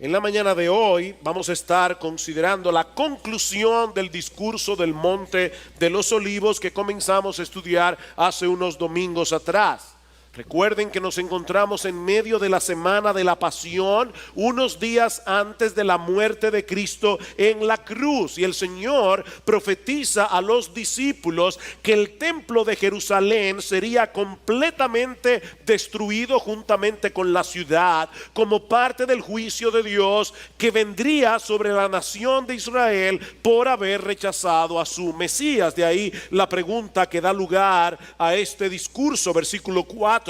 En la mañana de hoy vamos a estar considerando la conclusión del discurso del Monte de los Olivos que comenzamos a estudiar hace unos domingos atrás. Recuerden que nos encontramos en medio de la semana de la pasión, unos días antes de la muerte de Cristo en la cruz. Y el Señor profetiza a los discípulos que el templo de Jerusalén sería completamente destruido juntamente con la ciudad, como parte del juicio de Dios que vendría sobre la nación de Israel por haber rechazado a su Mesías. De ahí la pregunta que da lugar a este discurso, versículo 4.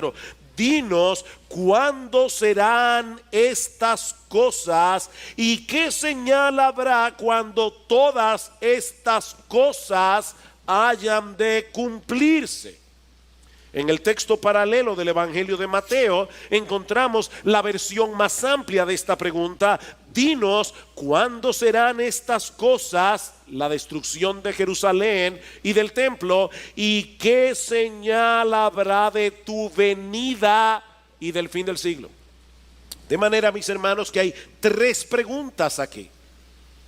Dinos cuándo serán estas cosas y qué señal habrá cuando todas estas cosas hayan de cumplirse. En el texto paralelo del Evangelio de Mateo encontramos la versión más amplia de esta pregunta. Dinos cuándo serán estas cosas, la destrucción de Jerusalén y del templo, y qué señal habrá de tu venida y del fin del siglo. De manera, mis hermanos, que hay tres preguntas aquí,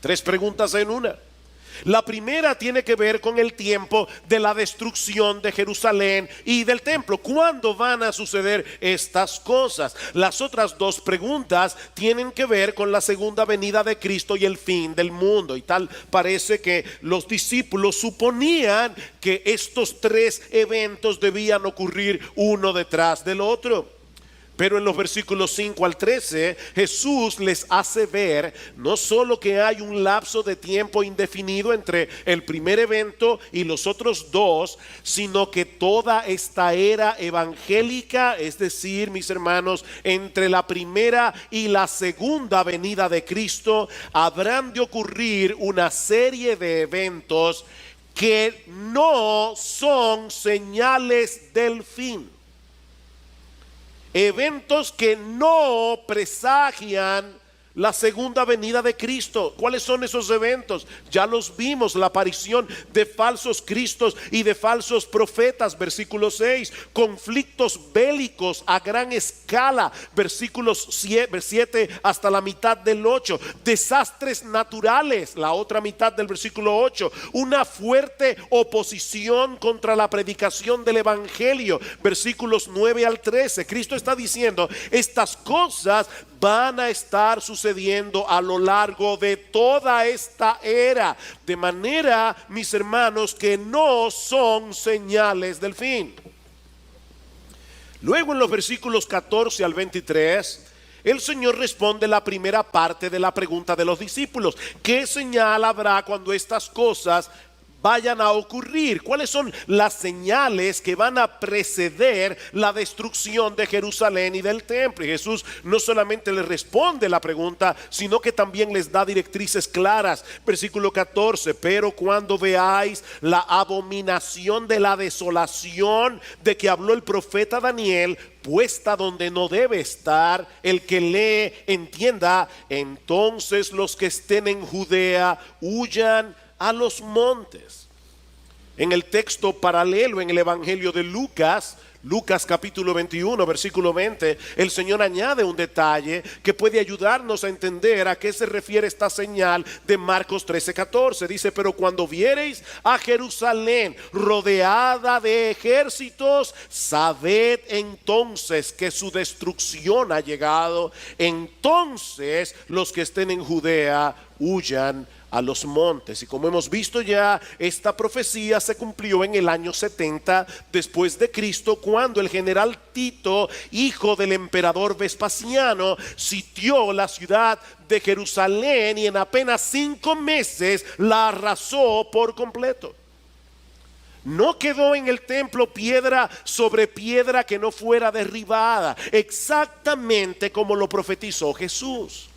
tres preguntas en una. La primera tiene que ver con el tiempo de la destrucción de Jerusalén y del templo. ¿Cuándo van a suceder estas cosas? Las otras dos preguntas tienen que ver con la segunda venida de Cristo y el fin del mundo. Y tal parece que los discípulos suponían que estos tres eventos debían ocurrir uno detrás del otro. Pero en los versículos 5 al 13, Jesús les hace ver no solo que hay un lapso de tiempo indefinido entre el primer evento y los otros dos, sino que toda esta era evangélica, es decir, mis hermanos, entre la primera y la segunda venida de Cristo, habrán de ocurrir una serie de eventos que no son señales del fin. Eventos que no presagian la segunda venida de Cristo. ¿Cuáles son esos eventos? Ya los vimos: la aparición de falsos cristos y de falsos profetas, versículo 6. Conflictos bélicos a gran escala, versículos 7 hasta la mitad del 8. Desastres naturales, la otra mitad del versículo 8. Una fuerte oposición contra la predicación del evangelio, versículos 9 al 13. Cristo está diciendo: estas cosas van a estar sucediendo a lo largo de toda esta era, de manera, mis hermanos, que no son señales del fin. Luego, en los versículos 14 al 23, el Señor responde la primera parte de la pregunta de los discípulos: ¿qué señal habrá cuando estas cosas vayan a ocurrir? ¿Cuáles son las señales que van a preceder la destrucción de Jerusalén y del templo? Y Jesús no solamente les responde la pregunta, sino que también les da directrices claras. Versículo 14: pero cuando veáis la abominación de la desolación de que habló el profeta Daniel, puesta donde no debe estar, el que lee entienda, entonces los que estén en Judea huyan a los montes. En el texto paralelo, en el Evangelio de Lucas capítulo 21, versículo 20, el Señor añade un detalle que puede ayudarnos a entender a qué se refiere esta señal de Marcos 13:14. Dice: pero cuando viereis a Jerusalén rodeada de ejércitos, sabed entonces que su destrucción ha llegado. Entonces los que estén en Judea huyan a los montes. Y como hemos visto ya, esta profecía se cumplió en el año 70 después de Cristo, cuando el general Tito, hijo del emperador Vespasiano, sitió la ciudad de Jerusalén y en apenas 5 meses la arrasó por completo. No quedó en el templo piedra sobre piedra que no fuera derribada, exactamente como lo profetizó Jesús.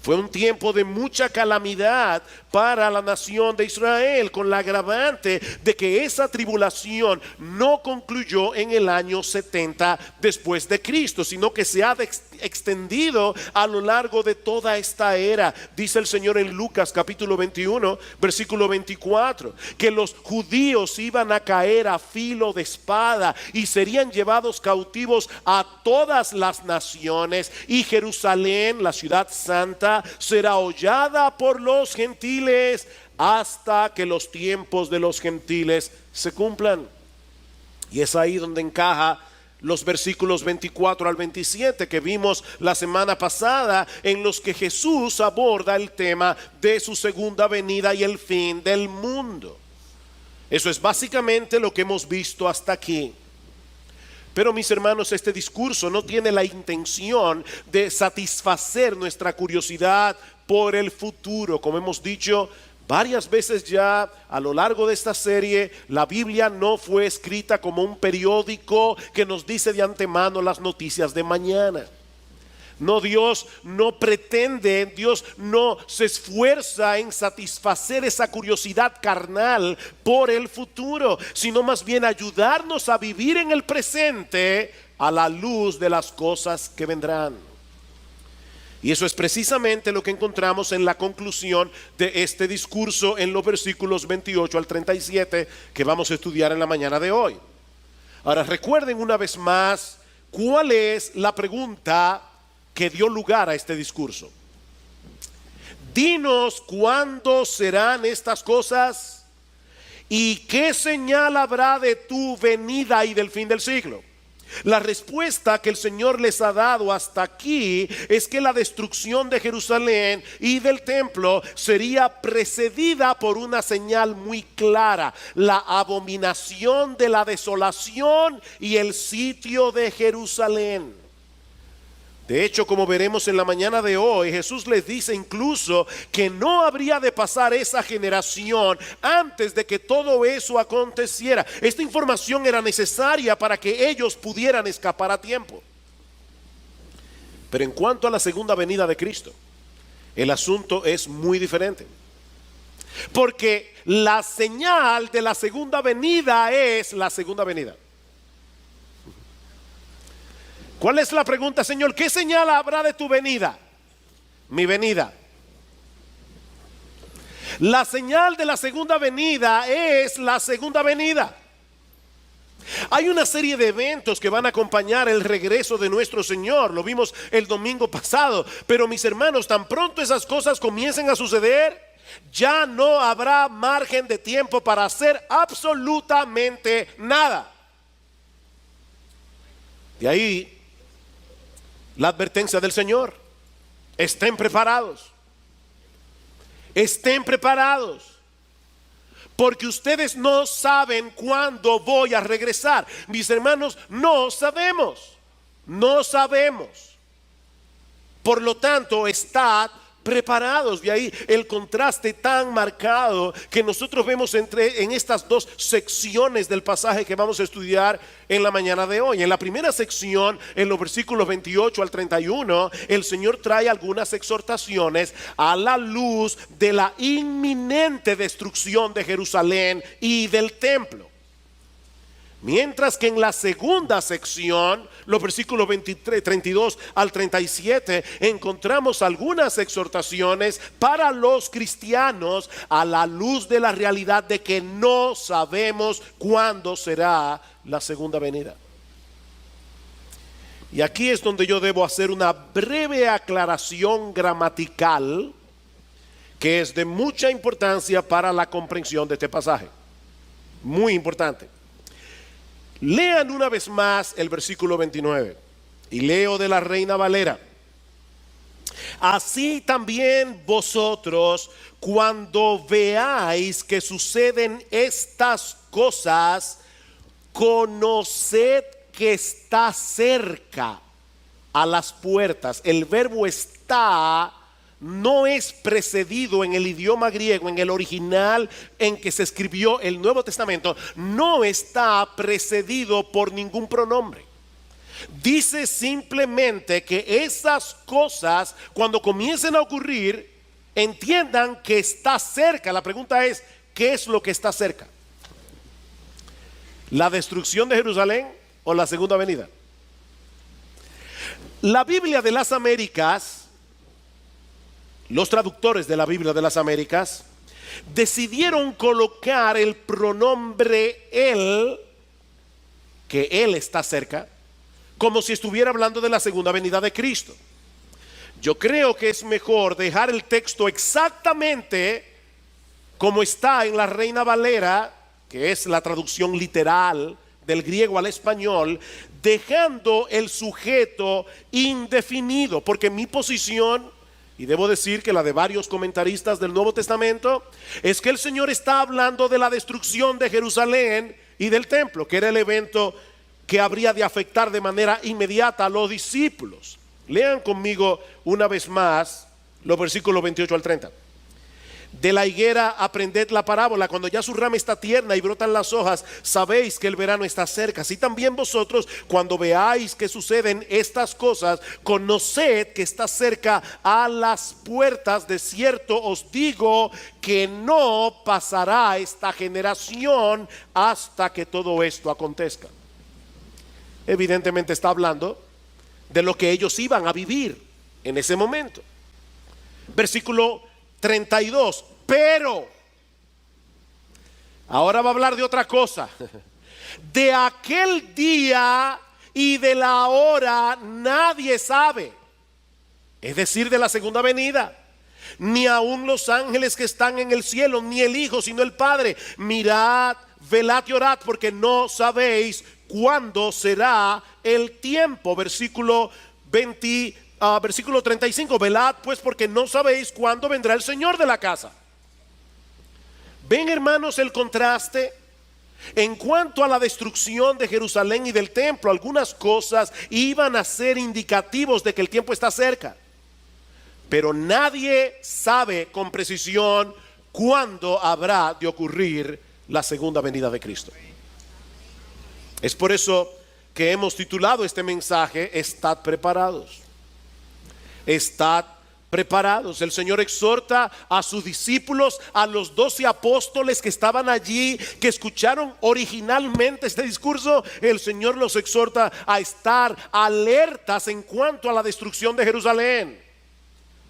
Fue un tiempo de mucha calamidad para la nación de Israel, con la agravante de que esa tribulación no concluyó en el año 70 después de Cristo, sino que se ha extendido a lo largo de toda esta era. Dice el Señor en Lucas capítulo 21, versículo 24, que los judíos iban a caer a filo de espada y serían llevados cautivos a todas las naciones, y Jerusalén, la ciudad santa, será hollada por los gentiles hasta que los tiempos de los gentiles se cumplan. Y es ahí donde encaja los versículos 24 al 27 que vimos la semana pasada, en los que Jesús aborda el tema de su segunda venida y el fin del mundo. Eso es básicamente lo que hemos visto hasta aquí. Pero mis hermanos, este discurso no tiene la intención de satisfacer nuestra curiosidad por el futuro. Como hemos dicho varias veces ya a lo largo de esta serie, la Biblia no fue escrita como un periódico que nos dice de antemano las noticias de mañana. No, Dios no pretende, Dios no se esfuerza en satisfacer esa curiosidad carnal por el futuro, sino más bien ayudarnos a vivir en el presente a la luz de las cosas que vendrán. Y eso es precisamente lo que encontramos en la conclusión de este discurso en los versículos 28 al 37 que vamos a estudiar en la mañana de hoy. Ahora recuerden una vez más cuál es la pregunta que dio lugar a este discurso. Dinos cuándo serán estas cosas y qué señal habrá de tu venida y del fin del siglo. La respuesta que el Señor les ha dado hasta aquí es que la destrucción de Jerusalén y del templo sería precedida por una señal muy clara: la abominación de la desolación y el sitio de Jerusalén. De hecho, como veremos en la mañana de hoy, Jesús les dice incluso que no habría de pasar esa generación antes de que todo eso aconteciera. Esta información era necesaria para que ellos pudieran escapar a tiempo. Pero en cuanto a la segunda venida de Cristo, el asunto es muy diferente. Porque la señal de la segunda venida es la segunda venida. ¿Cuál es la pregunta, Señor? ¿Qué señal habrá de tu venida? Mi venida. La señal de la segunda venida es la segunda venida. Hay una serie de eventos que van a acompañar el regreso de nuestro Señor. Lo vimos el domingo pasado. Pero mis hermanos, tan pronto esas cosas comiencen a suceder, ya no habrá margen de tiempo para hacer absolutamente nada. De ahí la advertencia del Señor: estén preparados, estén preparados, porque ustedes no saben cuándo voy a regresar. Mis hermanos, no sabemos. Por lo tanto, estad preparados. De ahí el contraste tan marcado que nosotros vemos en estas dos secciones del pasaje que vamos a estudiar en la mañana de hoy. En la primera sección, en los versículos 28 al 31, el Señor trae algunas exhortaciones a la luz de la inminente destrucción de Jerusalén y del templo. Mientras que en la segunda sección, los versículos 32 al 37, encontramos algunas exhortaciones para los cristianos a la luz de la realidad de que no sabemos cuándo será la segunda venida. Y aquí es donde yo debo hacer una breve aclaración gramatical que es de mucha importancia para la comprensión de este pasaje. Muy importante. Lean una vez más el versículo 29 y leo de la Reina Valera. Así también vosotros, cuando veáis que suceden estas cosas, conoced que está cerca, a las puertas. El verbo está no es precedido en el idioma griego, en el original en que se escribió el Nuevo Testamento, no está precedido por ningún pronombre. Dice simplemente que esas cosas, cuando comiencen a ocurrir, entiendan que está cerca. La pregunta es, ¿qué es lo que está cerca? ¿La destrucción de Jerusalén o la segunda venida? La Biblia de las Américas, los traductores de la Biblia de las Américas, decidieron colocar el pronombre él, que él está cerca, como si estuviera hablando de la segunda venida de Cristo. Yo creo que es mejor dejar el texto exactamente como está en la Reina Valera, que es la traducción literal del griego al español, dejando el sujeto indefinido, porque mi posición, y debo decir que la de varios comentaristas del Nuevo Testamento, es que el Señor está hablando de la destrucción de Jerusalén y del templo, que era el evento que habría de afectar de manera inmediata a los discípulos. Lean conmigo una vez más los versículos 28 al 30. De la higuera aprended la parábola: cuando ya su rama está tierna y brotan las hojas, sabéis que el verano está cerca. Así también vosotros, cuando veáis que suceden estas cosas, conoced que está cerca a las puertas. De cierto os digo que no pasará esta generación hasta que todo esto acontezca. Evidentemente está hablando de lo que ellos iban a vivir en ese momento. Versículo 32. Pero ahora va a hablar de otra cosa. De aquel día y de la hora nadie sabe, es decir, de la segunda venida, ni aun los ángeles que están en el cielo, ni el Hijo, sino el Padre. Mirad, velad y orad, porque no sabéis cuándo será el tiempo. Versículo 35. Velad pues, porque no sabéis cuándo vendrá el Señor de la casa. ¿Ven, hermanos, el contraste? En cuanto a la destrucción de Jerusalén y del templo, algunas cosas iban a ser indicativos de que el tiempo está cerca, pero nadie sabe con precisión cuándo habrá de ocurrir la segunda venida de Cristo. Es por eso que hemos titulado este mensaje: Estad preparados. Estad preparados. El Señor exhorta a sus discípulos, a los 12 apóstoles que estaban allí, que escucharon originalmente este discurso. El Señor los exhorta a estar alertas en cuanto a la destrucción de Jerusalén.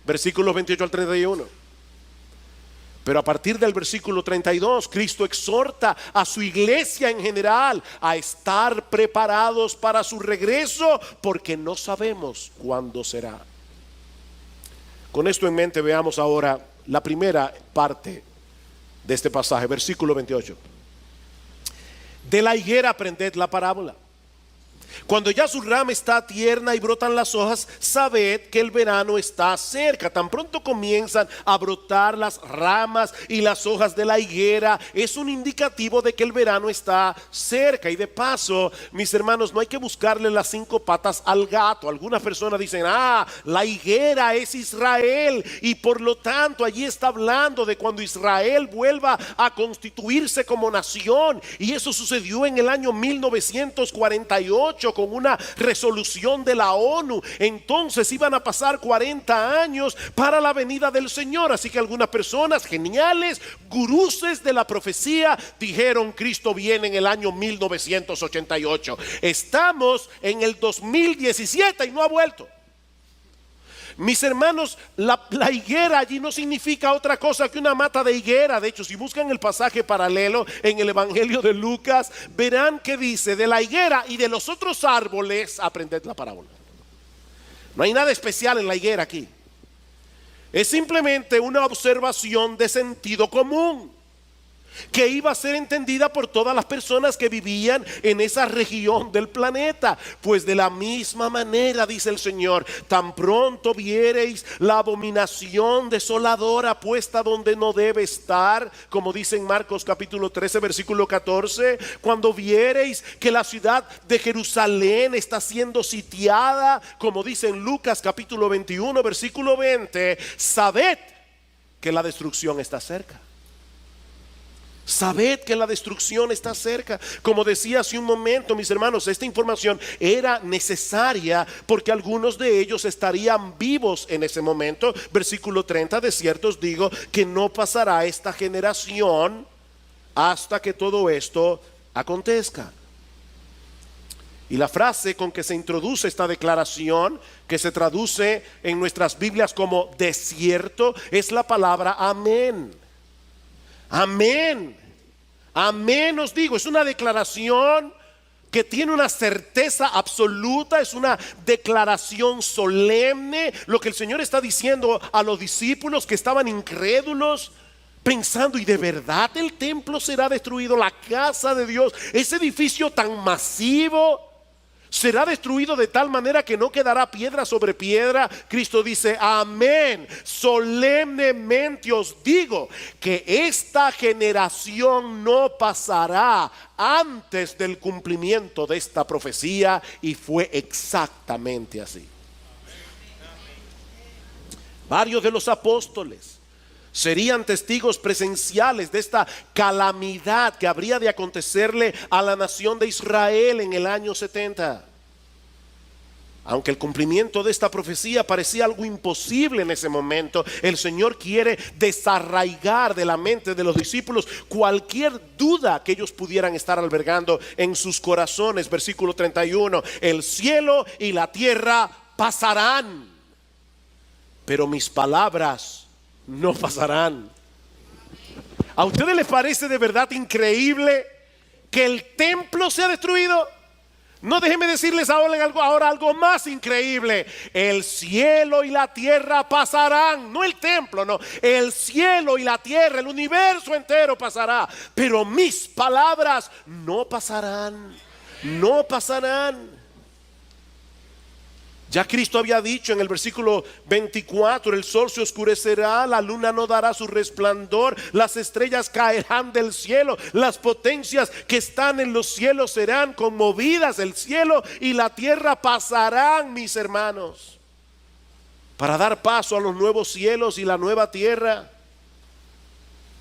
Versículos 28 al 31. Pero a partir del versículo 32, Cristo exhorta a su iglesia en general a estar preparados para su regreso, porque no sabemos cuándo será. Con esto en mente, veamos ahora la primera parte de este pasaje, versículo 28. De la higuera aprended la parábola: cuando ya su rama está tierna y brotan las hojas, sabed que el verano está cerca. Tan pronto comienzan a brotar las ramas y las hojas de la higuera, es un indicativo de que el verano está cerca. Y de paso, mis hermanos, no hay que buscarle las 5 patas al gato. Algunas personas dicen: la higuera es Israel, y por lo tanto allí está hablando de cuando Israel vuelva a constituirse como nación. Y eso sucedió en el año 1948 con una resolución de la ONU. Entonces iban a pasar 40 años para la venida del Señor. Así que algunas personas geniales, guruses de la profecía, dijeron: Cristo viene en el año 1988. Estamos en el 2017 y no ha vuelto. Mis hermanos, la higuera allí no significa otra cosa que una mata de higuera. De hecho, si buscan el pasaje paralelo en el Evangelio de Lucas, verán que dice: de la higuera y de los otros árboles aprended la parábola. No hay nada especial en la higuera aquí. Es simplemente una observación de sentido común, que iba a ser entendida por todas las personas que vivían en esa región del planeta. Pues de la misma manera, dice el Señor, tan pronto viereis la abominación desoladora puesta donde no debe estar, como dice en Marcos capítulo 13 versículo 14, cuando viereis que la ciudad de Jerusalén está siendo sitiada, como dice en Lucas capítulo 21 versículo 20, sabed que la destrucción está cerca. Sabed que la destrucción está cerca. Como decía hace un momento, mis hermanos, esta información era necesaria porque algunos de ellos estarían vivos en ese momento. Versículo 30, de cierto os digo que no pasará esta generación hasta que todo esto acontezca. Y la frase con que se introduce esta declaración, que se traduce en nuestras Biblias como desierto, es la palabra amén. Amén. Amén os digo, es una declaración que tiene una certeza absoluta, es una declaración solemne. Lo que el Señor está diciendo a los discípulos que estaban incrédulos, pensando, ¿y de verdad el templo será destruido? La casa de Dios, ese edificio tan masivo, será destruido de tal manera que no quedará piedra sobre piedra. Cristo dice, amén, solemnemente os digo que esta generación no pasará antes del cumplimiento de esta profecía. Y fue exactamente así. Varios de los apóstoles serían testigos presenciales de esta calamidad que habría de acontecerle a la nación de Israel en el año 70. Aunque el cumplimiento de esta profecía parecía algo imposible en ese momento, el Señor quiere desarraigar de la mente de los discípulos cualquier duda que ellos pudieran estar albergando en sus corazones. Versículo 31, el cielo y la tierra pasarán, pero mis palabras no pasarán. ¿A ustedes les parece de verdad increíble que el templo sea destruido? No, déjenme decirles ahora algo más increíble. El cielo y la tierra pasarán. No el templo, no. El cielo y la tierra, el universo entero pasará. Pero mis palabras no pasarán. No pasarán. Ya Cristo había dicho en el versículo 24, el sol se oscurecerá, la luna no dará su resplandor, las estrellas caerán del cielo, las potencias que están en los cielos serán conmovidas, el cielo y la tierra pasarán, mis hermanos, para dar paso a los nuevos cielos y la nueva tierra.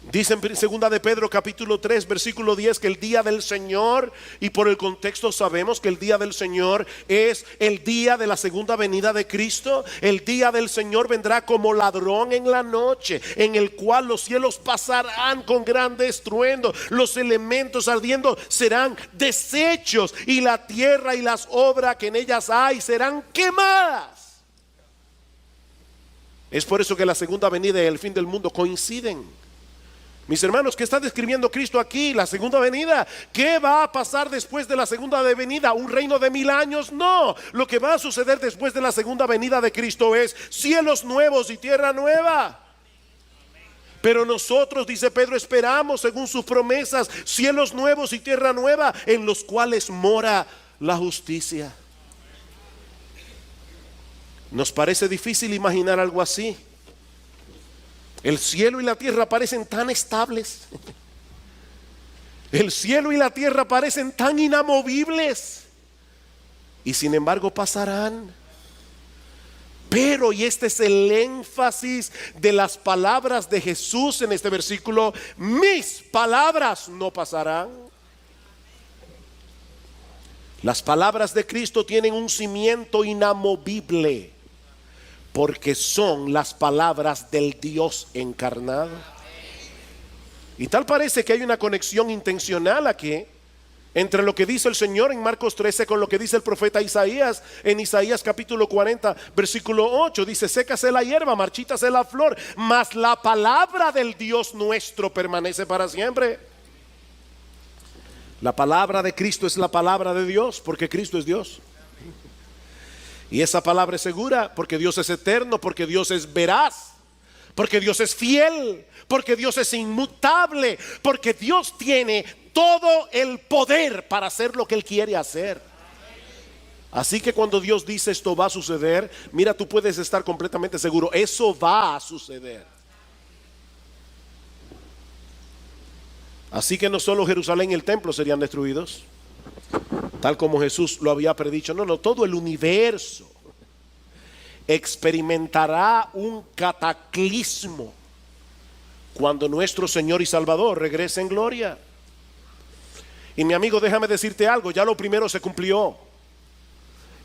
Dice en segunda de Pedro capítulo 3 versículo 10 que el día del Señor, y por el contexto sabemos que el día del Señor es el día de la segunda venida de Cristo. El día del Señor vendrá como ladrón en la noche, en el cual los cielos pasarán con grande estruendo, los elementos ardiendo serán deshechos, y la tierra y las obras que en ellas hay serán quemadas. Es por eso que la segunda venida y el fin del mundo coinciden. Mis hermanos, ¿qué está describiendo Cristo aquí? La segunda venida. ¿Qué va a pasar después de la segunda venida? ¿Un reino de 1000 años? No. Lo que va a suceder después de la segunda venida de Cristo es cielos nuevos y tierra nueva. Pero nosotros, dice Pedro, esperamos según sus promesas cielos nuevos y tierra nueva en los cuales mora la justicia. Nos parece difícil imaginar algo así. El cielo y la tierra parecen tan estables. El cielo y la tierra parecen tan inamovibles. Y sin embargo pasarán. Pero, y este es el énfasis de las palabras de Jesús en este versículo, mis palabras no pasarán. Las palabras de Cristo tienen un cimiento inamovible, porque son las palabras del Dios encarnado. Y tal parece que hay una conexión intencional aquí entre lo que dice el Señor en Marcos 13 con lo que dice el profeta Isaías en Isaías capítulo 40 versículo 8. Dice, sécase la hierba, marchítase la flor, mas la palabra del Dios nuestro permanece para siempre. La palabra de Cristo es la palabra de Dios, porque Cristo es Dios. Y esa palabra es segura porque Dios es eterno, porque Dios es veraz, porque Dios es fiel, porque Dios es inmutable, porque Dios tiene todo el poder para hacer lo que Él quiere hacer. Así que cuando Dios dice esto va a suceder, mira, tú puedes estar completamente seguro, eso va a suceder. Así que no solo Jerusalén y el templo serían destruidos, tal como Jesús lo había predicho. No, todo el universo experimentará un cataclismo cuando nuestro Señor y Salvador regrese en gloria. Y mi amigo, déjame decirte algo, ya lo primero se cumplió.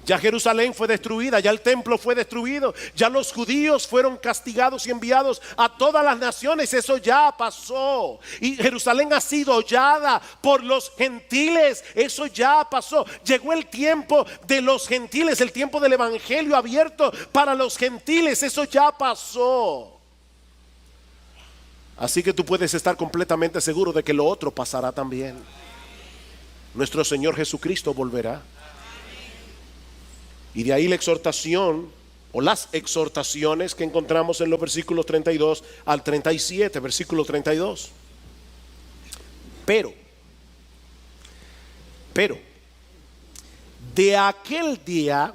Ya Jerusalén fue destruida, ya el templo fue destruido, ya los judíos fueron castigados y enviados a todas las naciones. Eso ya pasó. Y Jerusalén ha sido hollada por los gentiles. Eso ya pasó. Llegó el tiempo de los gentiles, el tiempo del evangelio abierto para los gentiles. Eso ya pasó. Así que tú puedes estar completamente seguro de que lo otro pasará también. Nuestro Señor Jesucristo volverá. Y de ahí la exhortación o las exhortaciones que encontramos en los versículos 32 al 37, versículo 32. Pero, de aquel día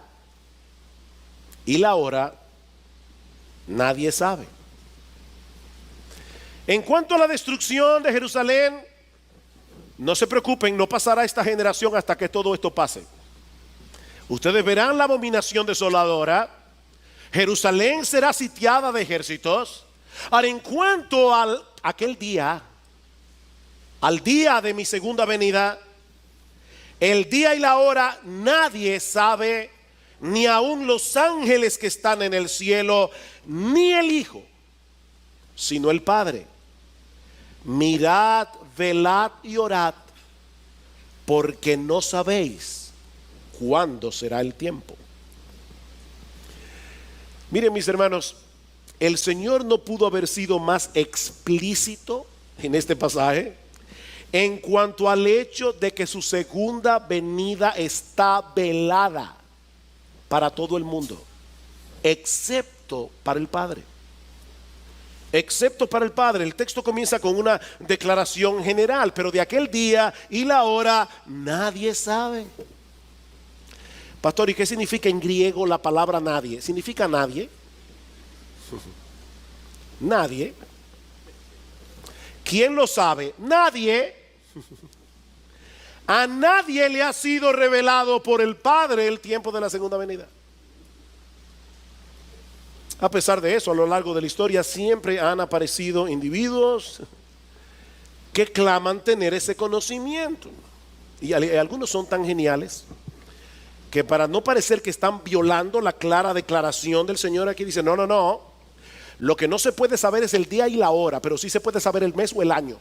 y la hora nadie sabe. En cuanto a la destrucción de Jerusalén, no se preocupen, no pasará esta generación hasta que todo esto pase. Ustedes verán la abominación desoladora. Jerusalén será sitiada de ejércitos. Ahora, en cuanto a aquel día, al día de mi segunda venida, el día y la hora nadie sabe, ni aun los ángeles que están en el cielo, ni el Hijo, sino el Padre. Mirad, velad y orad, porque no sabéis cuándo será el tiempo. Miren, mis hermanos, el Señor no pudo haber sido más explícito en este pasaje en cuanto al hecho de que su segunda venida está velada para todo el mundo, excepto para el Padre. Excepto para el Padre. El texto comienza con una declaración general, pero de aquel día y la hora nadie sabe. Pastor, ¿y qué significa en griego la palabra nadie? ¿Significa nadie? Nadie. ¿Quién lo sabe? Nadie. A nadie le ha sido revelado por el Padre el tiempo de la segunda venida. A pesar de eso, a lo largo de la historia siempre han aparecido individuos que claman tener ese conocimiento. Y algunos son tan geniales que, para no parecer que están violando la clara declaración del Señor, aquí dice: no, lo que no se puede saber es el día y la hora, pero sí se puede saber el mes o el año.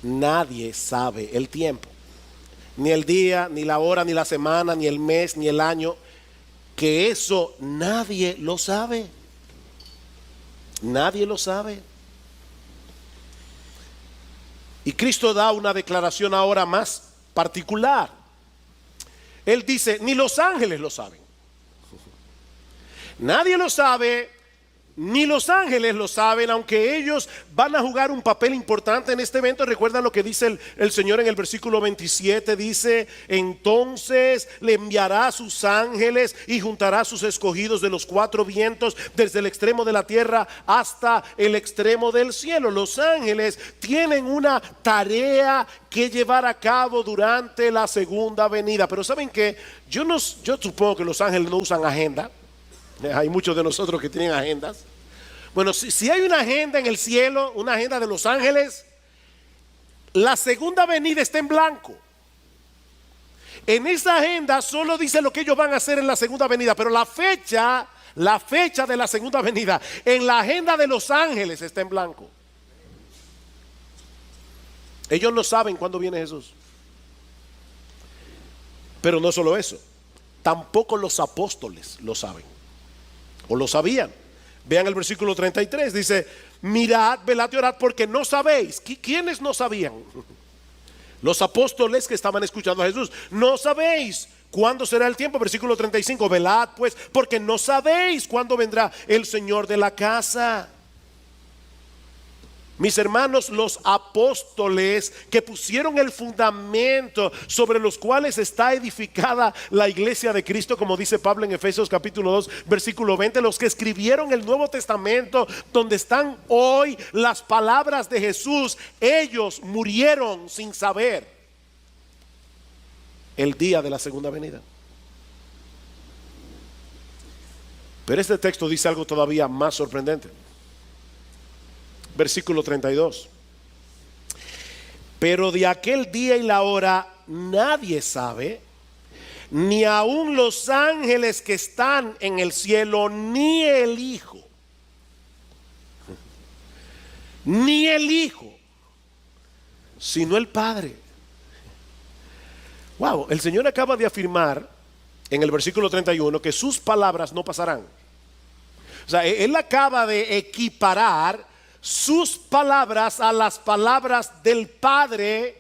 Nadie sabe el tiempo, ni el día, ni la hora, ni la semana, ni el mes, ni el año. Que eso nadie lo sabe. Nadie lo sabe. Y Cristo da una declaración ahora más particular. Él dice: ni los ángeles lo saben. Nadie lo sabe, ni los ángeles lo saben, aunque ellos van a jugar un papel importante en este evento. Recuerdan lo que dice el Señor en el versículo 27, dice: entonces le enviará a sus ángeles y juntará a sus escogidos de los cuatro vientos, desde el extremo de la tierra hasta el extremo del cielo. Los ángeles tienen una tarea que llevar a cabo durante la segunda venida. Pero ¿saben qué? Yo supongo que los ángeles no usan agenda. Hay muchos de nosotros que tienen agendas. Bueno, si hay una agenda en el cielo, una agenda de los ángeles, la segunda venida está en blanco. En esa agenda solo dice lo que ellos van a hacer en la segunda venida, pero la fecha de la segunda venida en la agenda de los ángeles está en blanco. Ellos no saben cuándo viene Jesús. Pero no solo eso, tampoco los apóstoles lo saben, o lo sabían. Vean el versículo 33, dice: mirad, velad y orad, porque no sabéis. ¿Quiénes no sabían? Los apóstoles que estaban escuchando a Jesús. No sabéis cuándo será el tiempo. Versículo 35, velad pues, porque no sabéis cuándo vendrá el Señor de la casa. Mis hermanos, los apóstoles que pusieron el fundamento sobre los cuales está edificada la iglesia de Cristo, como dice Pablo en Efesios capítulo 2 versículo 20, los que escribieron el Nuevo Testamento, donde están hoy las palabras de Jesús, ellos murieron sin saber el día de la segunda venida. Pero este texto dice algo todavía más sorprendente. Versículo 32. Pero de aquel día y la hora nadie sabe, ni aun los ángeles que están en el cielo, ni el Hijo. Ni el Hijo, sino el Padre. Wow, el Señor acaba de afirmar en el versículo 31 que sus palabras no pasarán. O sea, Él acaba de equiparar sus palabras a las palabras del Padre.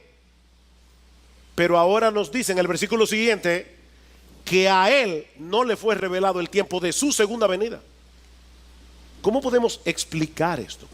Pero ahora nos dice en el versículo siguiente que a Él no le fue revelado el tiempo de su segunda venida. ¿Cómo podemos explicar esto?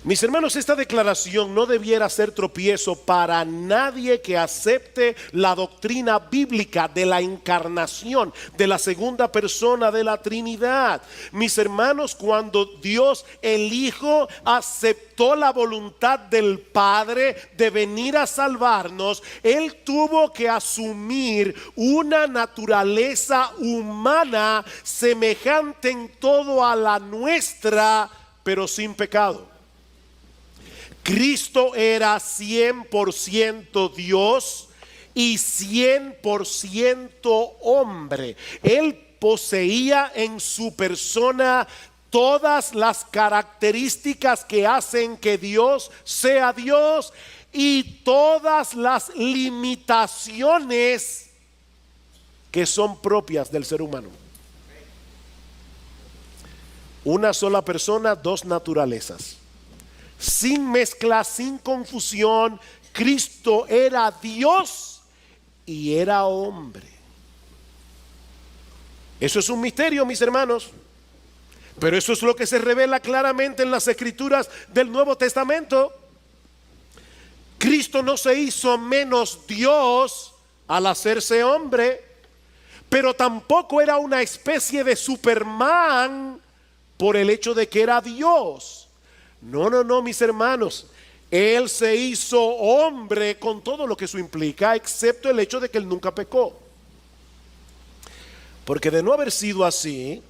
Mis hermanos, esta declaración no debiera ser tropiezo para nadie que acepte la doctrina bíblica de la encarnación, de la segunda persona de la Trinidad. Mis hermanos, cuando Dios el Hijo aceptó la voluntad del Padre de venir a salvarnos, Él tuvo que asumir una naturaleza humana semejante en todo a la nuestra, pero sin pecado. Cristo era 100% Dios y 100% hombre. Él poseía en su persona todas las características que hacen que Dios sea Dios y todas las limitaciones que son propias del ser humano. Una sola persona, dos naturalezas. Sin mezcla, sin confusión, Cristo era Dios y era hombre. Eso es un misterio, mis hermanos, pero eso es lo que se revela claramente en las escrituras del Nuevo Testamento. Cristo no se hizo menos Dios al hacerse hombre, pero tampoco era una especie de Superman por el hecho de que era Dios. No, mis hermanos. Él se hizo hombre con todo lo que eso implica, excepto el hecho de que Él nunca pecó. Porque de no haber sido así,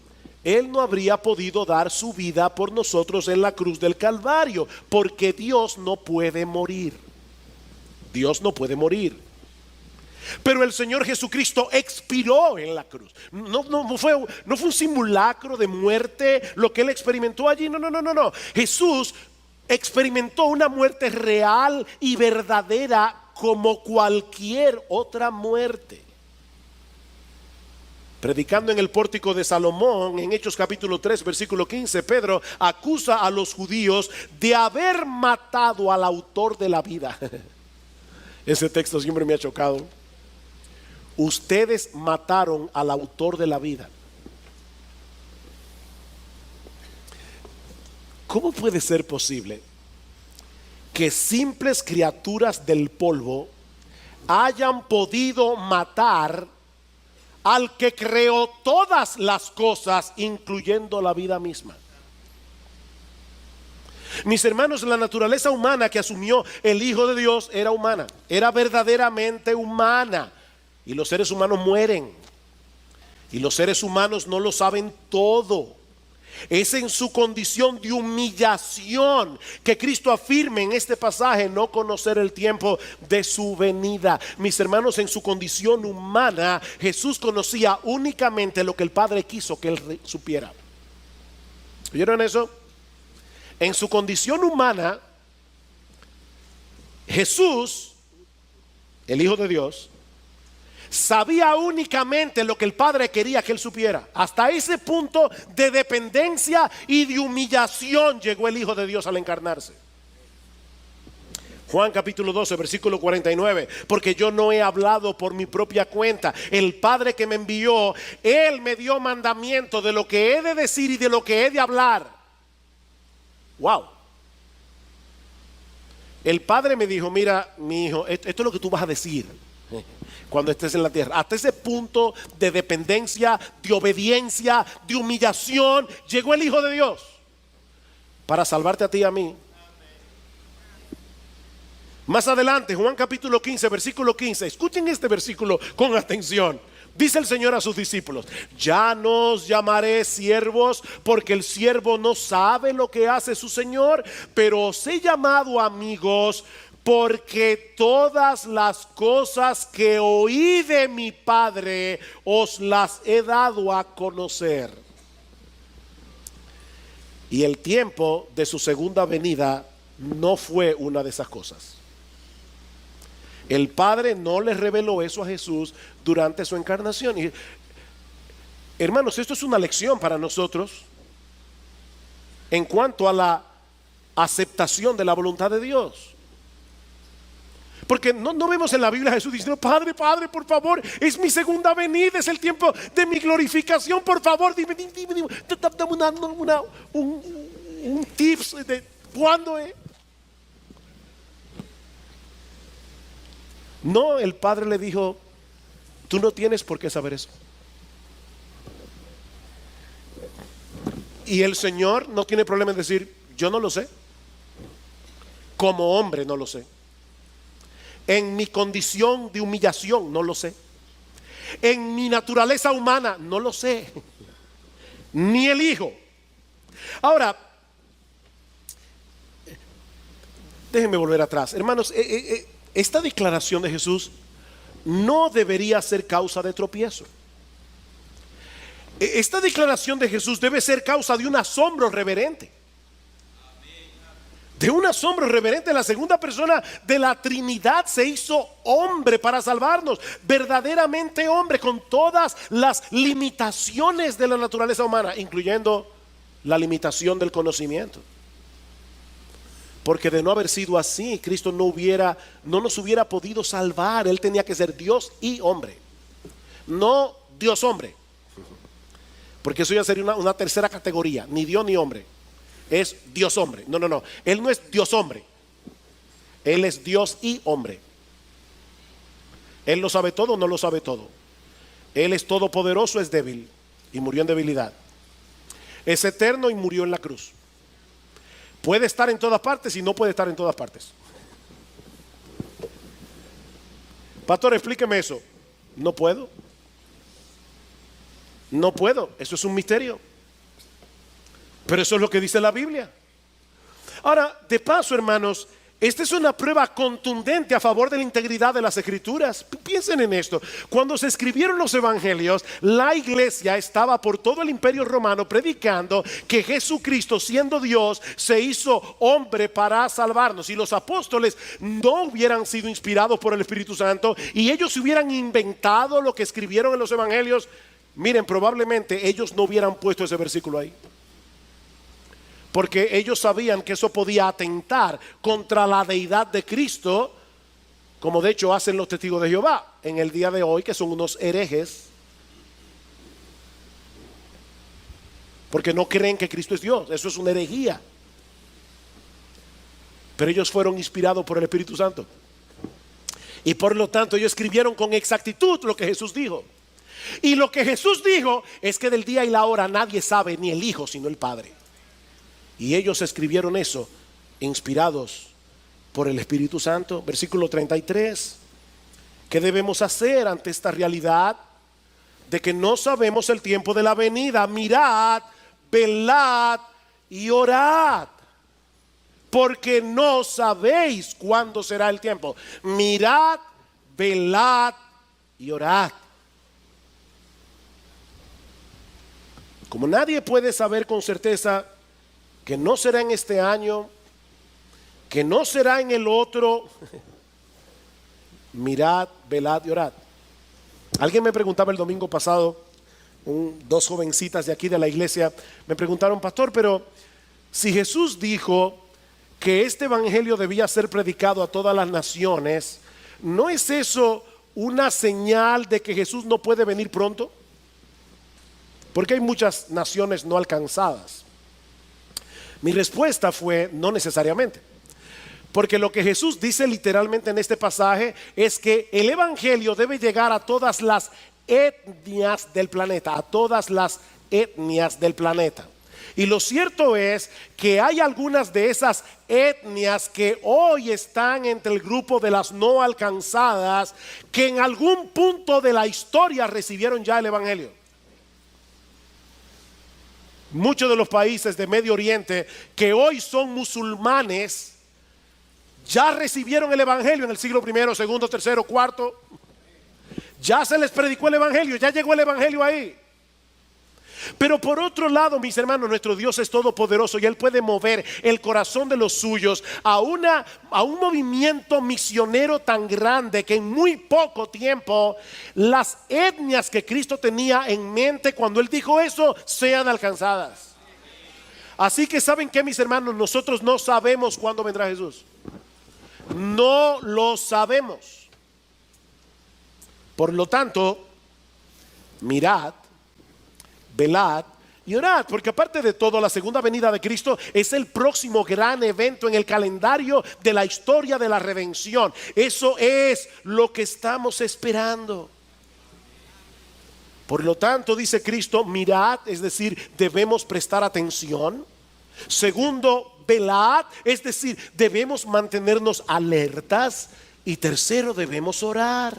Él no habría podido dar su vida por nosotros en la cruz del Calvario, porque Dios no puede morir. Dios no puede morir. Pero el Señor Jesucristo expiró en la cruz. No fue un simulacro de muerte lo que Él experimentó allí. No. Jesús experimentó una muerte real y verdadera como cualquier otra muerte. Predicando en el pórtico de Salomón, en Hechos capítulo 3, versículo 15, Pedro acusa a los judíos de haber matado al autor de la vida. Ese texto siempre me ha chocado. Ustedes mataron al autor de la vida. ¿Cómo puede ser posible que simples criaturas del polvo hayan podido matar al que creó todas las cosas, incluyendo la vida misma? Mis hermanos, la naturaleza humana que asumió el Hijo de Dios era humana, era verdaderamente humana. Y los seres humanos mueren. Y los seres humanos no lo saben todo. Es en su condición de humillación que Cristo afirma en este pasaje no conocer el tiempo de su venida. Mis hermanos, en su condición humana, Jesús conocía únicamente lo que el Padre quiso que Él supiera. ¿Oyeron eso? En su condición humana, Jesús, el Hijo de Dios, sabía únicamente lo que el Padre quería que Él supiera. Hasta ese punto de dependencia y de humillación llegó el Hijo de Dios al encarnarse. Juan capítulo 12, versículo 49. Porque yo no he hablado por mi propia cuenta. El Padre que me envió, Él me dio mandamiento de lo que he de decir y de lo que he de hablar. Wow. El Padre me dijo: mira, mi hijo, esto es lo que tú vas a decir cuando estés en la tierra. Hasta ese punto de dependencia, de obediencia, de humillación llegó el Hijo de Dios para salvarte a ti y a mí. Más adelante, Juan capítulo 15, versículo 15. Escuchen este versículo con atención, Dice el Señor a sus discípulos: ya no os llamaré siervos, porque el siervo no sabe lo que hace su Señor, pero os he llamado amigos, porque todas las cosas que oí de mi Padre os las he dado a conocer. Y el tiempo de su segunda venida no fue una de esas cosas. El Padre no le reveló eso a Jesús durante su encarnación. Y, hermanos, esto es una lección para nosotros en cuanto a la aceptación de la voluntad de Dios. Porque no vemos en la Biblia a Jesús diciendo: Padre, Padre, por favor, es mi segunda venida, es el tiempo de mi glorificación, por favor, dime un tips de cuándo es. No, el Padre le dijo: tú no tienes por qué saber eso. Y el Señor no tiene problema en decir: yo no lo sé. Como hombre no lo sé. En mi condición de humillación no lo sé. En mi naturaleza humana no lo sé. Ni el Hijo. Ahora, déjenme volver atrás, hermanos. Esta declaración de Jesús no debería ser causa de tropiezo. Esta declaración de Jesús debe ser causa de un asombro reverente. De un asombro reverente. La segunda persona de la Trinidad se hizo hombre para salvarnos. Verdaderamente hombre, con todas las limitaciones de la naturaleza humana, incluyendo la limitación del conocimiento. Porque de no haber sido así, Cristo no nos hubiera podido salvar. Él tenía que ser Dios y hombre, no Dios hombre, porque eso ya sería una tercera categoría. Ni Dios ni hombre, es Dios hombre. No, Él no es Dios hombre, Él es Dios y hombre. Él lo sabe todo, no lo sabe todo. Él es todopoderoso, es débil y murió en debilidad. Es eterno y murió en la cruz. Puede estar en todas partes y no puede estar en todas partes. Pastor, explíqueme eso. No puedo. No puedo. Eso es un misterio. Pero eso es lo que dice la Biblia. Ahora, de paso, hermanos, esta es una prueba contundente a favor de la integridad de las Escrituras. Piensen en esto. Cuando se escribieron los evangelios, la iglesia estaba por todo el imperio romano predicando que Jesucristo, siendo Dios, se hizo hombre para salvarnos. Si los apóstoles no hubieran sido inspirados por el Espíritu Santo y ellos hubieran inventado lo que escribieron en los evangelios, miren, probablemente ellos no hubieran puesto ese versículo ahí. Porque ellos sabían que eso podía atentar contra la deidad de Cristo, como de hecho hacen los testigos de Jehová en el día de hoy, que son unos herejes, porque no creen que Cristo es Dios. Eso es una herejía. Pero ellos fueron inspirados por el Espíritu Santo, y por lo tanto ellos escribieron con exactitud lo que Jesús dijo. Y lo que Jesús dijo es que del día y la hora nadie sabe, ni el Hijo sino el Padre. Y ellos escribieron eso inspirados por el Espíritu Santo. Versículo 33. ¿Qué debemos hacer ante esta realidad de que no sabemos el tiempo de la venida? Mirad, velad y orad, porque no sabéis cuándo será el tiempo. Mirad, velad y orad. Como nadie puede saber con certeza que no será en este año, que no será en el otro, mirad, velad y orad. Alguien me preguntaba el domingo pasado, dos jovencitas de aquí de la iglesia, me preguntaron: pastor, pero si Jesús dijo que este evangelio debía ser predicado a todas las naciones, ¿no es eso una señal de que Jesús no puede venir pronto? Porque hay muchas naciones no alcanzadas. Mi respuesta fue: no necesariamente. Porque lo que Jesús dice literalmente en este pasaje es que el evangelio debe llegar a todas las etnias del planeta, a todas las etnias del planeta. Y lo cierto es que hay algunas de esas etnias que hoy están entre el grupo de las no alcanzadas, que en algún punto de la historia recibieron ya el evangelio. Muchos de los países de Medio Oriente que hoy son musulmanes ya recibieron el evangelio en el siglo primero, segundo, tercero, cuarto. Ya se les predicó el evangelio, ya llegó el evangelio ahí. Pero por otro lado, mis hermanos, nuestro Dios es todopoderoso y Él puede mover el corazón de los suyos a un movimiento misionero tan grande que en muy poco tiempo las etnias que Cristo tenía en mente cuando Él dijo eso sean alcanzadas. Así que ¿saben qué, mis hermanos? Nosotros no sabemos cuándo vendrá Jesús. No lo sabemos. Por lo tanto, mirad, velad y orad, porque aparte de todo, la segunda venida de Cristo es el próximo gran evento en el calendario de la historia de la redención. Eso es lo que estamos esperando. Por lo tanto, dice Cristo, mirad, es decir, debemos prestar atención. Segundo, velad, es decir, debemos mantenernos alertas. Y tercero, debemos orar.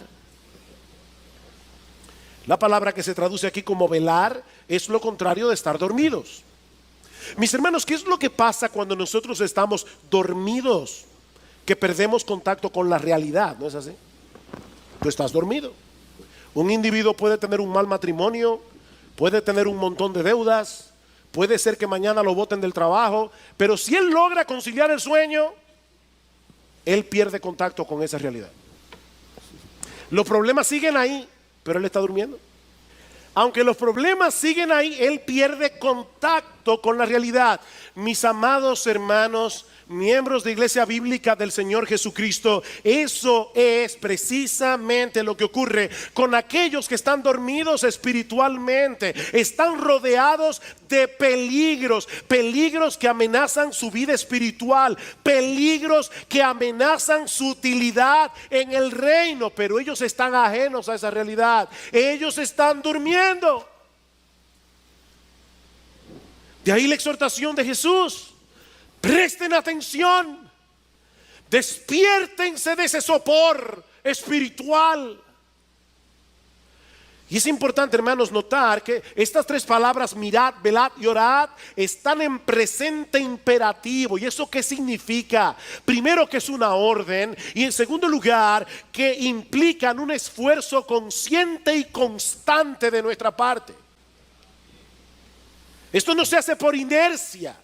La palabra que se traduce aquí como velar es lo contrario de estar dormidos. Mis hermanos, ¿qué es lo que pasa cuando nosotros estamos dormidos? Que perdemos contacto con la realidad, ¿no es así? Tú estás dormido. Un individuo puede tener un mal matrimonio, puede tener un montón de deudas, puede ser que mañana lo boten del trabajo, pero si él logra conciliar el sueño, él pierde contacto con esa realidad. Los problemas siguen ahí, pero él está durmiendo. Aunque los problemas siguen ahí, él pierde contacto con la realidad. Mis amados hermanos, miembros de Iglesia Bíblica del Señor Jesucristo, eso es precisamente lo que ocurre con aquellos que están dormidos espiritualmente. Están rodeados de peligros, peligros que amenazan su vida espiritual, peligros que amenazan su utilidad en el reino, pero ellos están ajenos a esa realidad. Ellos están durmiendo. De ahí la exhortación de Jesús: presten atención, despiértense de ese sopor espiritual. Y es importante, hermanos, notar que estas tres palabras, mirad, velad y orad, están en presente imperativo. ¿Y eso qué significa? Primero, que es una orden, y en segundo lugar, que implican un esfuerzo consciente y constante de nuestra parte. Esto no se hace por inercia.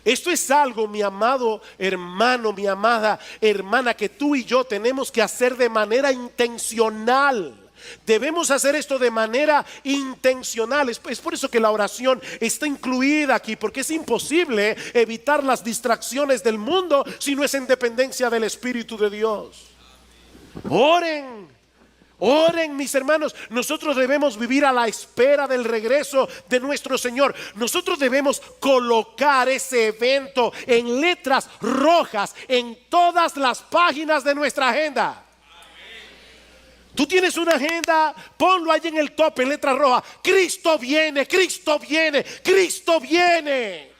Esto es algo, mi amado hermano, mi amada hermana, que tú y yo tenemos que hacer de manera intencional. Debemos hacer esto de manera intencional. Es por eso que la oración está incluida aquí, porque es imposible evitar las distracciones del mundo si no es en dependencia del Espíritu de Dios. Oren. Oren, mis hermanos. Nosotros debemos vivir a la espera del regreso de nuestro Señor. Nosotros debemos colocar ese evento en letras rojas en todas las páginas de nuestra agenda. Tú tienes una agenda, ponlo ahí en el tope, en letra roja: Cristo viene, Cristo viene, Cristo viene.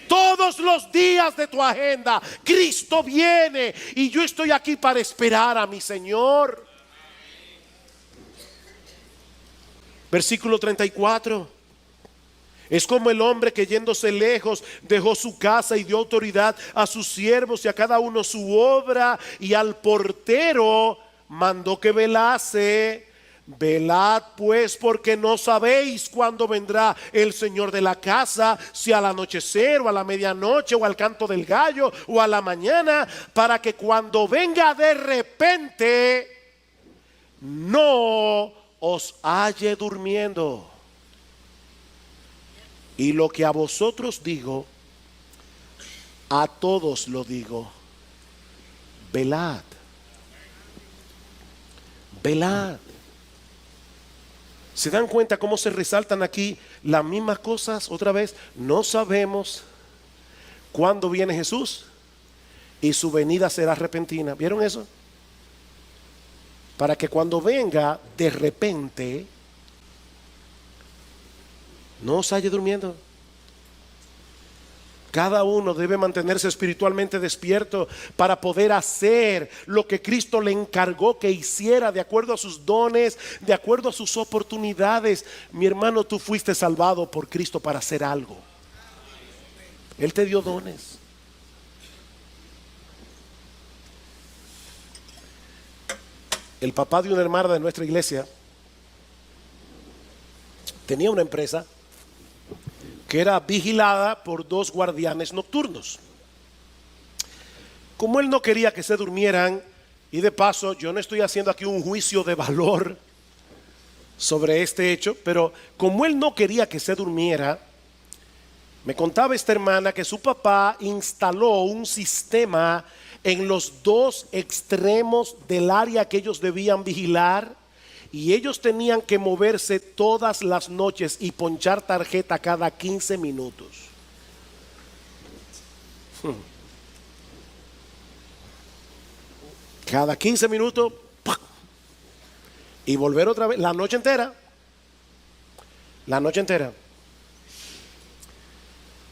Todos los días de tu agenda, Cristo viene. Y yo estoy aquí para esperar a mi Señor. Versículo 34. Es como el hombre que, yéndose lejos, dejó su casa y dio autoridad a sus siervos y a cada uno su obra, y al portero mandó que velase. Velad pues, porque no sabéis cuándo vendrá el Señor de la casa, si al anochecer o a la medianoche o al canto del gallo o a la mañana, para que cuando venga de repente no os halle durmiendo. Y lo que a vosotros digo, a todos lo digo: velad. Velad. ¿Se dan cuenta cómo se resaltan aquí las mismas cosas otra vez? No sabemos cuándo viene Jesús y su venida será repentina. ¿Vieron eso? Para que cuando venga de repente No os halle durmiendo. Cada uno debe mantenerse espiritualmente despierto para poder hacer lo que Cristo le encargó que hiciera de acuerdo a sus dones, de acuerdo a sus oportunidades. Mi hermano, tú fuiste salvado por Cristo para hacer algo. Él te dio dones. El papá de una hermana de nuestra iglesia tenía una empresa que era vigilada por 2 guardianes nocturnos. Como él no quería que se durmieran, y de paso yo no estoy haciendo aquí un juicio de valor sobre este hecho, pero como él no quería que se durmiera, me contaba esta hermana que su papá instaló un sistema en los 2 extremos del área que ellos debían vigilar. Y ellos tenían que moverse todas las noches y ponchar tarjeta cada 15 minutos. Cada 15 minutos. ¡Pac! Y volver otra vez la noche entera. La noche entera.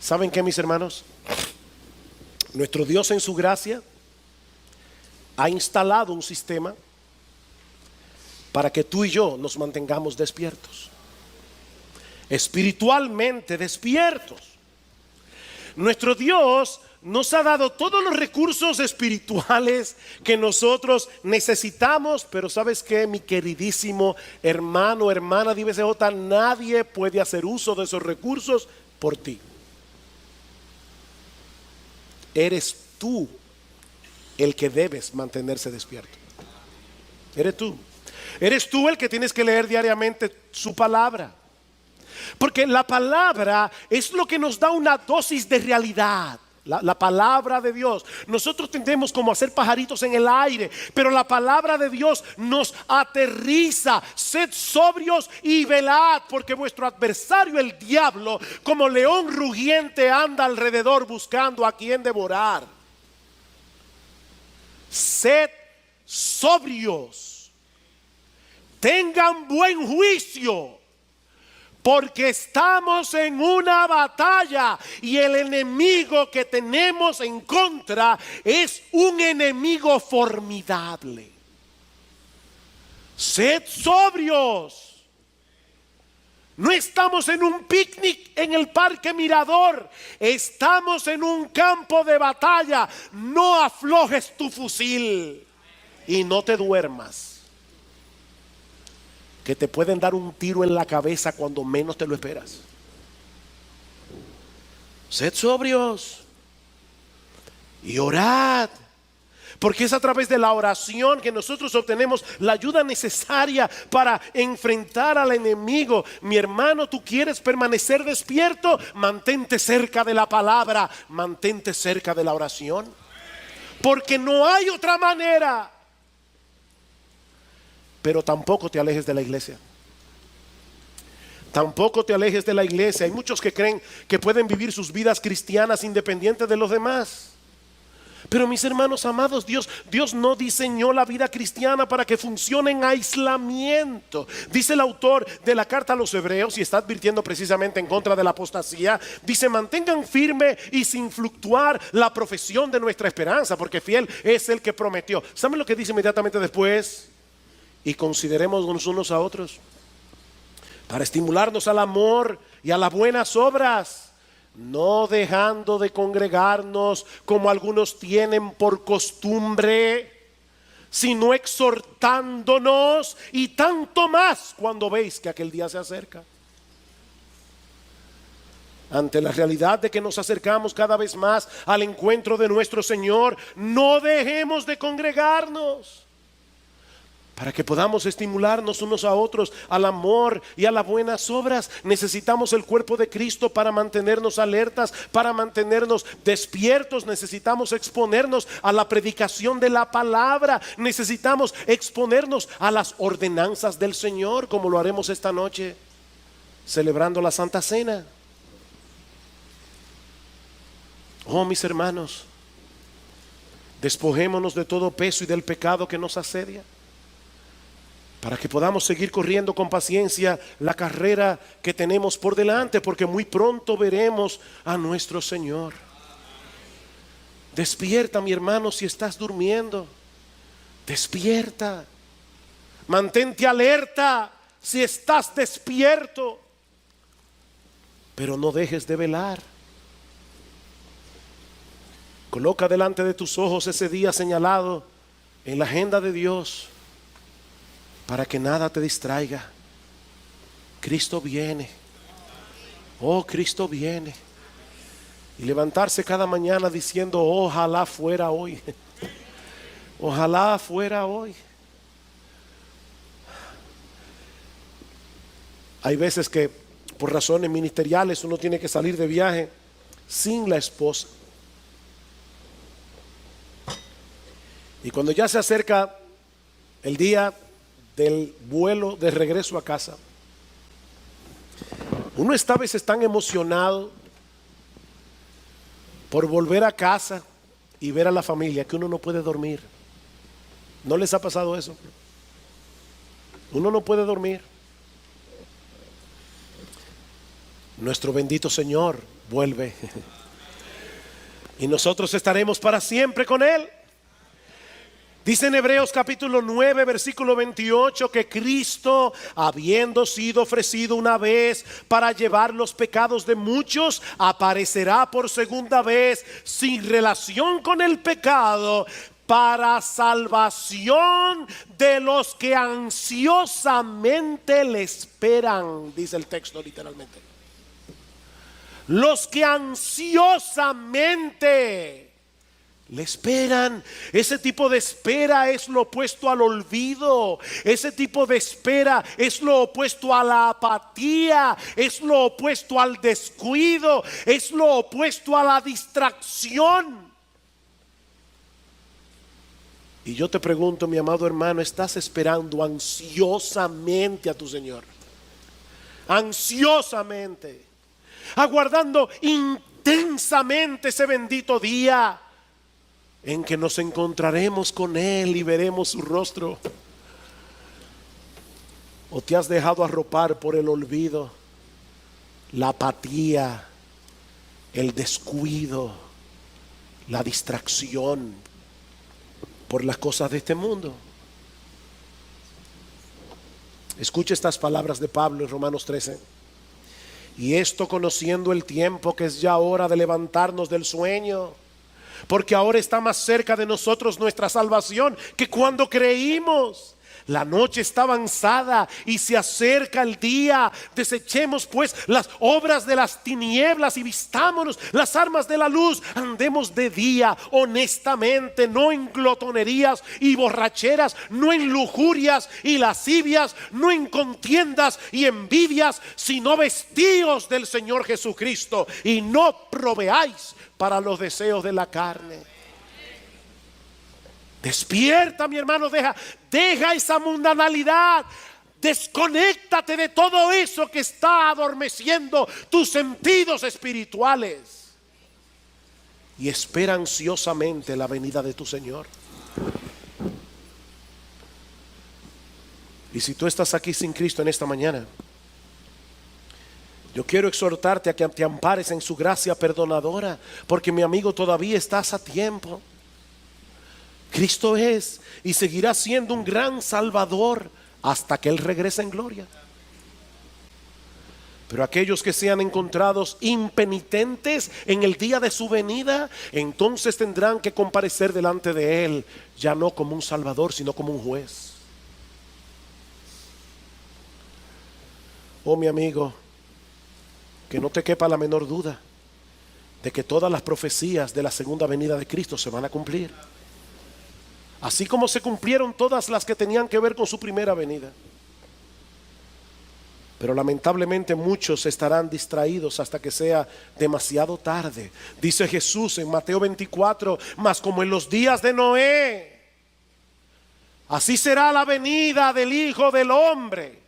¿Saben qué, mis hermanos? Nuestro Dios en su gracia ha instalado un sistema para que tú y yo nos mantengamos despiertos, espiritualmente despiertos. Nuestro Dios nos ha dado todos los recursos espirituales que nosotros necesitamos, pero ¿sabes qué, mi queridísimo hermano, hermana de IBCJ? Nadie puede hacer uso de esos recursos por ti. Eres tú el que debes mantenerse despierto. Eres tú. Eres tú el que tienes que leer diariamente su palabra. Porque la palabra es lo que nos da una dosis de realidad. La palabra de Dios. Nosotros tendemos como a ser pajaritos en el aire, pero la palabra de Dios nos aterriza. Sed sobrios y velad, porque vuestro adversario el diablo, como león rugiente, anda alrededor buscando a quien devorar. Sed sobrios. Tengan buen juicio, porque estamos en una batalla y el enemigo que tenemos en contra es un enemigo formidable. Sed sobrios. No estamos en un picnic en el Parque Mirador, estamos en un campo de batalla. No aflojes tu fusil y no te duermas, que te pueden dar un tiro en la cabeza cuando menos te lo esperas. Sed sobrios y orad, porque es a través de la oración que nosotros obtenemos la ayuda necesaria para enfrentar al enemigo. Mi hermano, tú quieres permanecer despierto, mantente cerca de la palabra, mantente cerca de la oración, porque no hay otra manera. Pero tampoco te alejes de la iglesia. Tampoco te alejes de la iglesia. Hay muchos que creen que pueden vivir sus vidas cristianas independientes de los demás. Pero mis hermanos amados, Dios no diseñó la vida cristiana para que funcione en aislamiento. Dice el autor de la carta a los Hebreos, y está advirtiendo precisamente en contra de la apostasía, dice: mantengan firme y sin fluctuar la profesión de nuestra esperanza, porque fiel es el que prometió. ¿Saben lo que dice inmediatamente después? Y consideremos unos a otros para estimularnos al amor y a las buenas obras, no dejando de congregarnos como algunos tienen por costumbre, sino exhortándonos, y tanto más cuando veis que aquel día se acerca. Ante la realidad de que nos acercamos cada vez más al encuentro de nuestro Señor, no dejemos de congregarnos, para que podamos estimularnos unos a otros al amor y a las buenas obras. Necesitamos el cuerpo de Cristo para mantenernos alertas, para mantenernos despiertos. Necesitamos exponernos a la predicación de la palabra. Necesitamos exponernos a las ordenanzas del Señor, como lo haremos esta noche, celebrando la Santa Cena. Oh, mis hermanos, despojémonos de todo peso y del pecado que nos asedia. para que podamos seguir corriendo con paciencia la carrera que tenemos por delante, porque muy pronto veremos a nuestro Señor. Despierta, mi hermano, si estás durmiendo. Despierta. Mantente alerta si estás despierto, pero no dejes de velar. Coloca delante de tus ojos ese día señalado en la agenda de Dios, para que nada te distraiga. Cristo viene. Oh, Cristo viene. Y levantarse cada mañana diciendo: ojalá fuera hoy. Ojalá fuera hoy. Hay veces que por razones ministeriales uno tiene que salir de viaje sin la esposa. Y cuando ya se acerca el día del vuelo de regreso a casa, uno está a veces tan emocionado por volver a casa y ver a la familia que uno no puede dormir. ¿No les ha pasado eso? Uno no puede dormir. Nuestro bendito Señor vuelve y nosotros estaremos para siempre con Él. Dice en Hebreos capítulo 9 versículo 28 que Cristo, habiendo sido ofrecido una vez para llevar los pecados de muchos, aparecerá por segunda vez sin relación con el pecado, para salvación de los que ansiosamente le esperan, dice el texto literalmente. Los que ansiosamente le esperan. Ese tipo de espera es lo opuesto al olvido. Ese tipo de espera es lo opuesto a la apatía. Es lo opuesto al descuido. Es lo opuesto a la distracción. Y yo te pregunto, mi amado hermano, ¿estás esperando ansiosamente a tu Señor? Ansiosamente, aguardando intensamente ese bendito día en que nos encontraremos con Él y veremos su rostro. ¿O te has dejado arropar por el olvido, la apatía, el descuido, la distracción por las cosas de este mundo? Escucha estas palabras de Pablo en Romanos 13. Y esto conociendo el tiempo, que es ya hora de levantarnos del sueño, porque ahora está más cerca de nosotros nuestra salvación que cuando creímos. La noche está avanzada y se acerca el día. Desechemos pues las obras de las tinieblas y vistámonos las armas de la luz. Andemos de día honestamente, no en glotonerías y borracheras, no en lujurias y lascivias, no en contiendas y envidias, sino vestíos del Señor Jesucristo y no proveáis para los deseos de la carne. Despierta, mi hermano, deja esa mundanalidad. Desconéctate de todo eso que está adormeciendo tus sentidos espirituales y espera ansiosamente la venida de tu Señor. Y si tú estás aquí sin Cristo en esta mañana, yo quiero exhortarte a que te ampares en su gracia perdonadora, porque, mi amigo, todavía estás a tiempo. Cristo es y seguirá siendo un gran Salvador hasta que Él regrese en gloria. Pero aquellos que sean encontrados impenitentes en el día de su venida, entonces tendrán que comparecer delante de Él, ya no como un Salvador, sino como un juez. Oh, mi amigo, que no te quepa la menor duda de que todas las profecías de la segunda venida de Cristo se van a cumplir, así como se cumplieron todas las que tenían que ver con su primera venida. Pero lamentablemente muchos estarán distraídos hasta que sea demasiado tarde. Dice Jesús en Mateo 24: mas como en los días de Noé, así será la venida del Hijo del Hombre.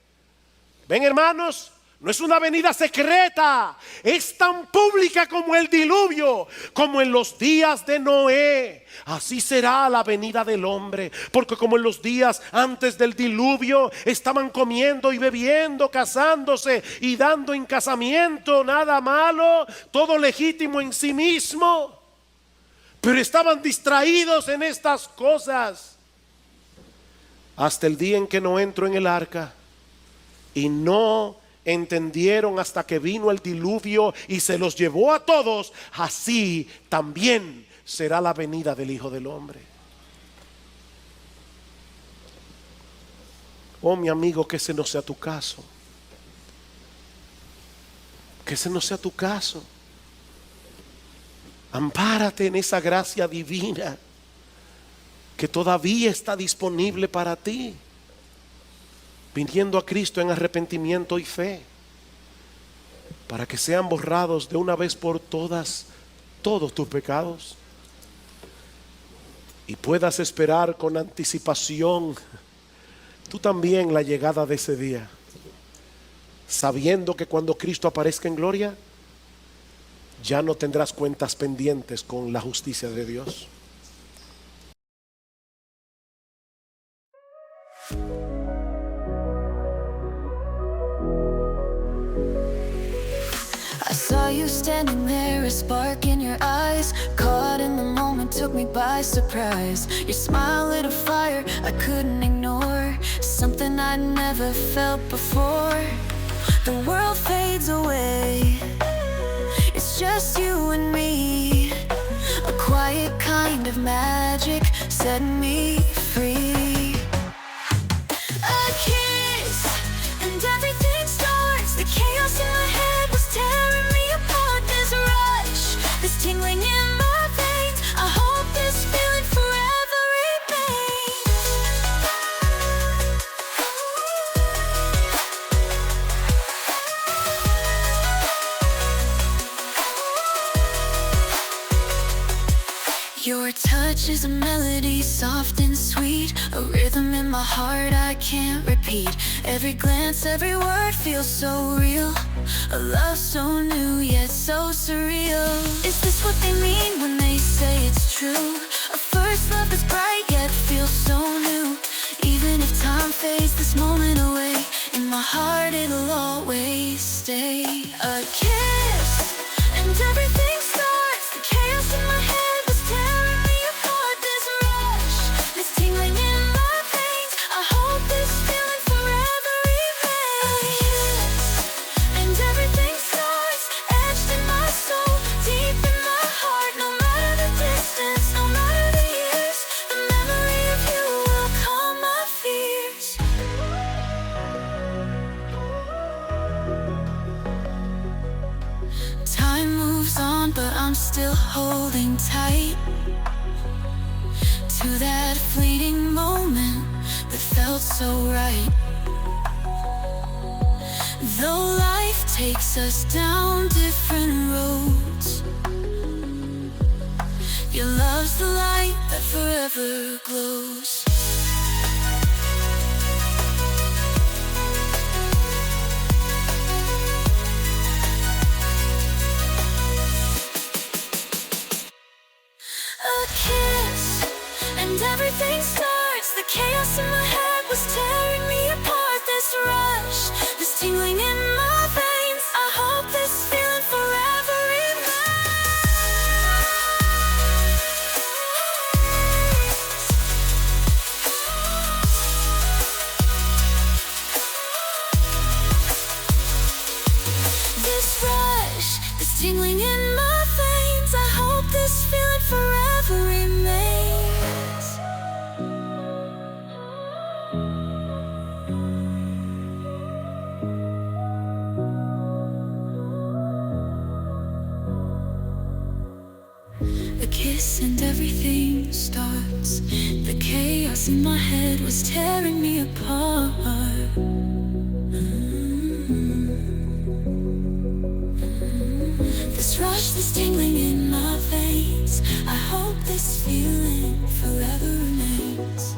Ven, hermanos, No es una venida secreta, es tan pública como el diluvio, como en los días de Noé. Así será la venida del hombre, porque como en los días antes del diluvio estaban comiendo y bebiendo, casándose y dando en casamiento, nada malo, todo legítimo en sí mismo, pero estaban distraídos en estas cosas. Hasta el día en que Noé entró en el arca y no entendieron hasta que vino el diluvio y se los llevó a todos. Así también será la venida del Hijo del Hombre. Oh, mi amigo, que ese no sea tu caso. Que ese no sea tu caso. Ampárate en esa gracia divina que todavía está disponible para ti, viniendo a Cristo en arrepentimiento y fe, para que sean borrados de una vez por todas todos tus pecados y puedas esperar con anticipación tú también la llegada de ese día, sabiendo que cuando Cristo aparezca en gloria ya no tendrás cuentas pendientes con la justicia de Dios. I saw you standing there, a spark in your eyes, caught in the moment, took me by surprise. Your smile lit a fire I couldn't ignore, something I'd never felt before. The world fades away, it's just you and me. A quiet kind of magic set me free. A kiss and everything starts. The chaos in my head was tearing me apart. This rush, this tingling in my veins, I hope this feeling forever remains. Your touch is a melody, soft and sweet, a rhythm in my heart I can't repeat. Every glance, every word feels so real, a love so new yet so surreal. Is this what they mean when they say it's true? A first love that's bright yet feels so new. Even if time fades this moment away, in my heart it'll always stay. A kiss and everything starts. The chaos in my head was tearing me apart. This rush, this tingling in my veins, I hope this feeling forever remains. A kiss and everything starts, etched in my soul, deep in my heart. No matter the distance, no matter the years, the memory of you will calm my fears. Time moves on, but I'm still holding tight to that fleeting moment that felt so right. Though life takes us down different roads, your love's the light that forever glows. A kiss and everything starts. The chaos in my head was tearing me apart. This rush, this tingling in my veins, I hope this feeling forever remains. This rush, this tingling in my veins, I hope this feeling forever remains. A kiss and everything starts. The chaos in my head was tearing me apart. This rush, this tingling in my veins, I hope this feeling forever remains.